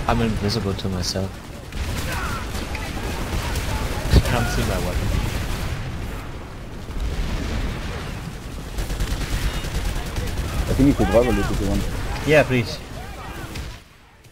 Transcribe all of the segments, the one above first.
I'm invisible to myself. I can't see my weapon. I think you could drive a little if you want. Yeah, please.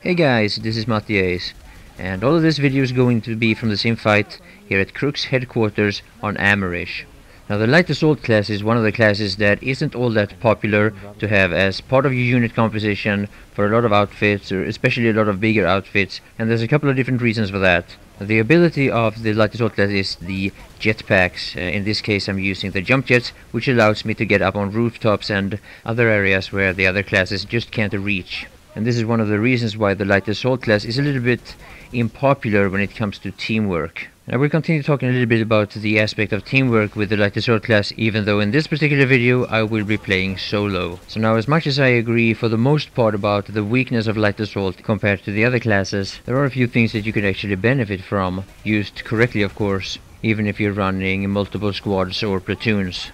Hey guys, this is MattiAce, and all of this video is going to be from the same fight here at Crook's headquarters on Amerish. Now the Light Assault class is one of the classes that isn't all that popular to have as part of your unit composition for a lot of outfits, or especially a lot of bigger outfits, and there's a couple of different reasons for that. The ability of the Light Assault class is the jetpacks. In this case I'm using the jump jets, which allows me to get up on rooftops and other areas where the other classes just can't reach. And this is one of the reasons why the Light Assault class is a little bit unpopular when it comes to teamwork. I will continue talking a little bit about the aspect of teamwork with the Light Assault class, even though in this particular video I will be playing solo. So now, as much as I agree for the most part about the weakness of Light Assault compared to the other classes, there are a few things that you can actually benefit from, used correctly of course, even if you're running multiple squads or platoons.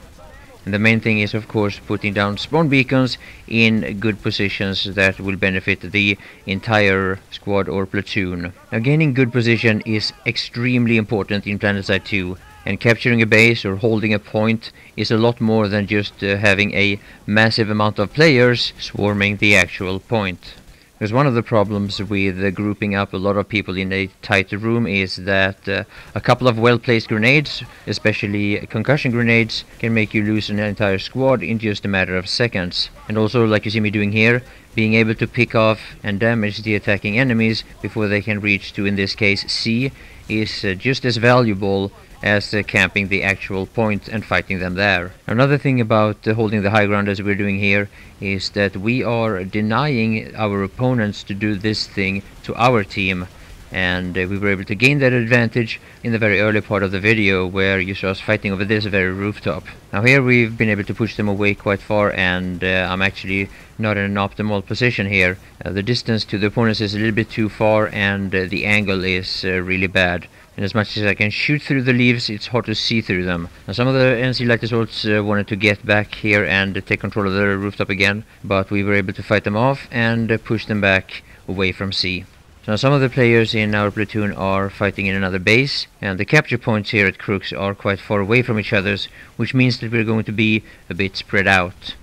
And the main thing is of course putting down spawn beacons in good positions that will benefit the entire squad or platoon. Now gaining good position is extremely important in Planetside 2, and capturing a base or holding a point is a lot more than just having a massive amount of players swarming the actual point. Because one of the problems with grouping up a lot of people in a tight room is that a couple of well-placed grenades, especially concussion grenades, can make you lose an entire squad in just a matter of seconds. And also, like you see me doing here, being able to pick off and damage the attacking enemies before they can reach to, in this case, C, is just as valuable as camping the actual point and fighting them there. Another thing about holding the high ground as we're doing here is that we are denying our opponents to do this thing to our team, and we were able to gain that advantage in the very early part of the video where you saw us fighting over this very rooftop. Now here we've been able to push them away quite far, and I'm actually not in an optimal position here. The distance to the opponents is a little bit too far, and the angle is really bad. And as much as I can shoot through the leaves, it's hard to see through them. Now some of the NC Light Assaults wanted to get back here and take control of the rooftop again, but we were able to fight them off and push them back away from C. So now some of the players in our platoon are fighting in another base, and the capture points here at Crooks are quite far away from each other, which means that we're going to be a bit spread out.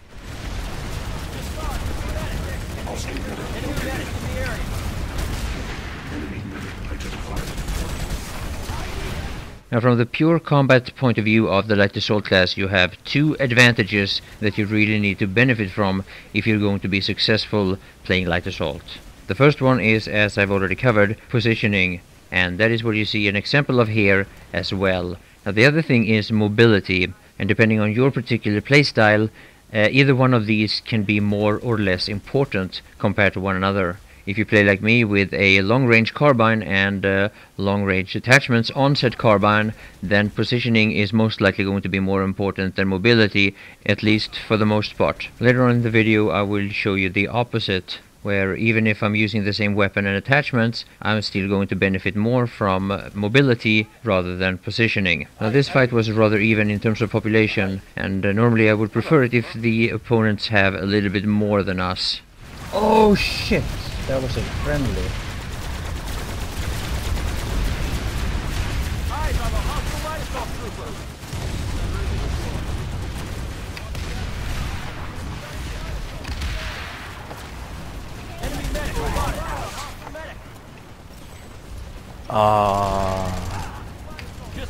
Now from the pure combat point of view of the Light Assault class, you have two advantages that you really need to benefit from if you're going to be successful playing Light Assault. The first one is, as I've already covered, positioning, and that is what you see an example of here as well. Now the other thing is mobility, and depending on your particular playstyle, either one of these can be more or less important compared to one another. If you play like me with a long-range carbine and long-range attachments on said carbine, then positioning is most likely going to be more important than mobility, at least for the most part. Later on in the video I will show you the opposite, where even if I'm using the same weapon and attachments, I'm still going to benefit more from mobility rather than positioning. Now this fight was rather even in terms of population, and normally I would prefer it if the opponents have a little bit more than us. Oh shit! That was a friendly.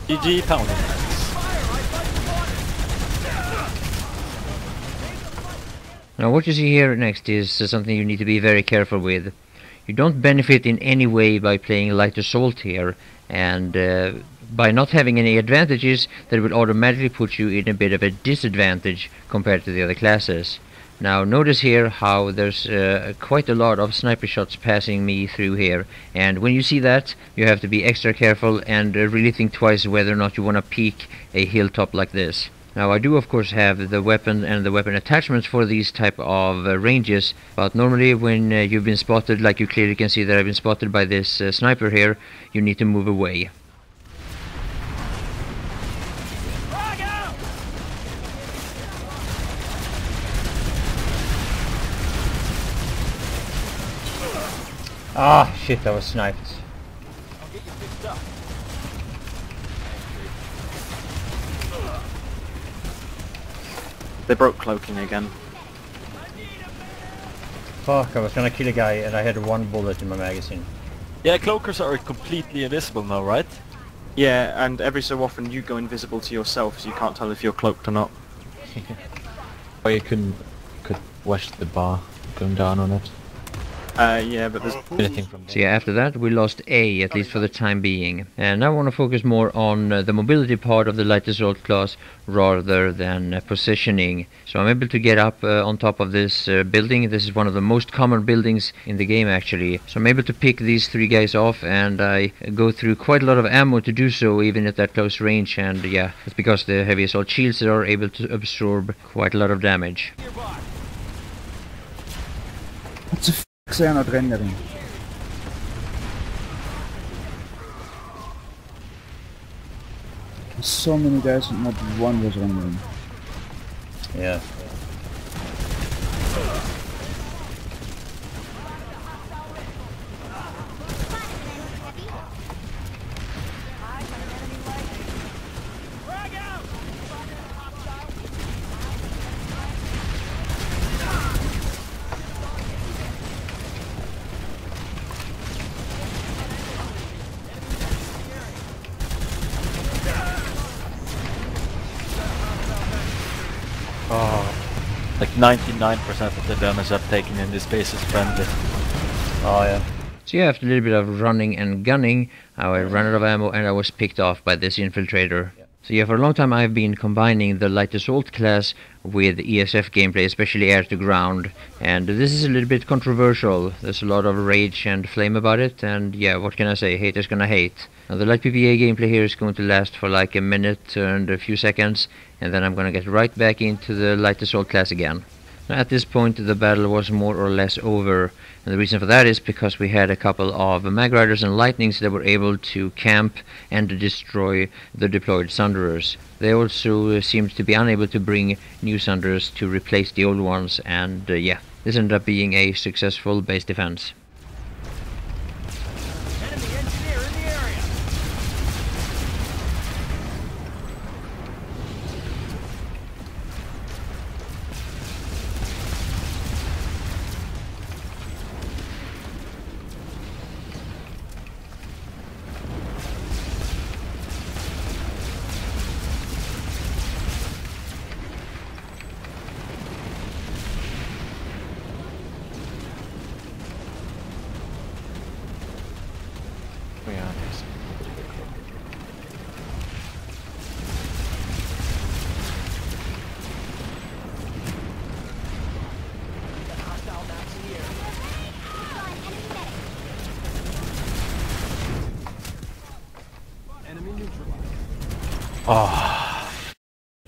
GG pound. Now what you see here next is something you need to be very careful with. You don't benefit in any way by playing Light Assault here, and by not having any advantages, that will automatically put you in a bit of a disadvantage compared to the other classes. Now notice here how there's quite a lot of sniper shots passing me through here, and when you see that, you have to be extra careful and really think twice whether or not you want to peek a hilltop like this. Now I do of course have the weapon and the weapon attachments for these type of ranges, but normally when you've been spotted, like you clearly can see that I've been spotted by this sniper here, you need to move away. Ah, shit, I was sniped. They broke cloaking again. Fuck, I was gonna kill a guy and I had one bullet in my magazine. Yeah, cloakers are completely invisible now, right? Yeah, and every so often you go invisible to yourself, so you can't tell if you're cloaked or not. Or you could watch the bar going down on it. Yeah, but there's Anything from So yeah, after that we lost A, at least for the time being. And now I want to focus more on the mobility part of the light assault class rather than positioning. So I'm able to get up on top of this building. This is one of the most common buildings in the game actually. So I'm able to pick these three guys off, and I go through quite a lot of ammo to do so even at that close range. And yeah, it's because the heavy assault shields are able to absorb quite a lot of damage. What the f*** are you not rendering? So many guys and not one was rendering. Yeah. Like 99% of the damage I've taken in this base is friendly. Oh yeah. So yeah, after a little bit of running and gunning, I ran out of ammo and I was picked off by this infiltrator. So yeah, for a long time I've been combining the light assault class with ESF gameplay, especially air to ground, and this is a little bit controversial. There's a lot of rage and flame about it, and yeah, what can I say, haters gonna hate. Now the light PPA gameplay here is going to last for like a minute and a few seconds, and then I'm gonna get right back into the light assault class again. Now at this point the battle was more or less over, and the reason for that is because we had a couple of mag riders and lightnings that were able to camp and destroy the deployed sunderers. They also seemed to be unable to bring new sunderers to replace the old ones, and yeah, this ended up being a successful base defense. Oh,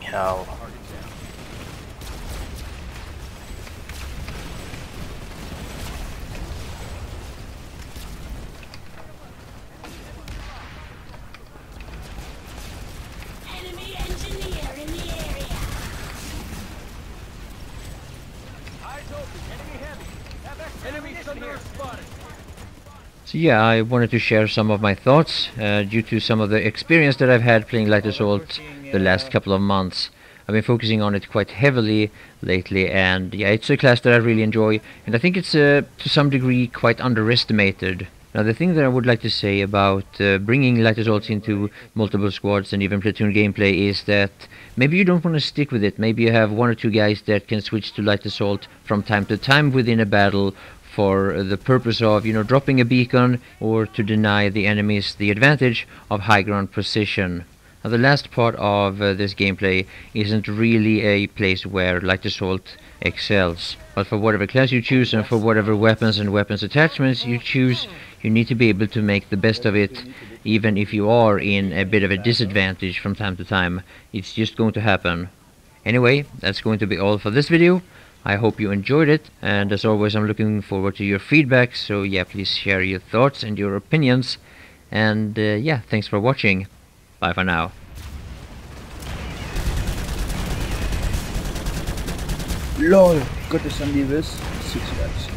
hell. Enemy engineer in the area. Eyes open. Enemy heavy. Enemy thunder spotted. So yeah, I wanted to share some of my thoughts due to some of the experience that I've had playing Light Assault the last couple of months. I've been focusing on it quite heavily lately, and yeah, it's a class that I really enjoy, and I think it's to some degree quite underestimated. Now the thing that I would like to say about bringing Light Assaults into multiple squads and even platoon gameplay is that maybe you don't want to stick with it. Maybe you have one or two guys that can switch to Light Assault from time to time within a battle for the purpose of, you know, dropping a beacon or to deny the enemies the advantage of high ground position. Now the last part of this gameplay isn't really a place where Light Assault excels, but for whatever class you choose and for whatever weapons and weapons attachments you choose, you need to be able to make the best of it, even if you are in a bit of a disadvantage from time to time. It's just going to happen. Anyway, that's going to be all for this video. I hope you enjoyed it, and as always I'm looking forward to your feedback, so yeah, please share your thoughts and your opinions, and yeah, thanks for watching. Bye for now. LOL, Gott ist an die Wiss. 6 guys.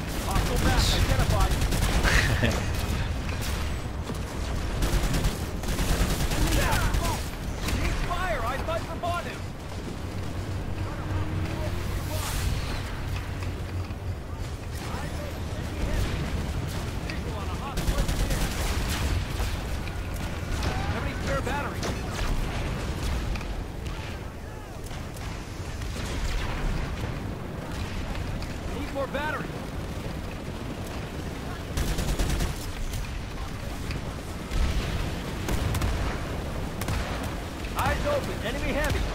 open. Enemy heavy.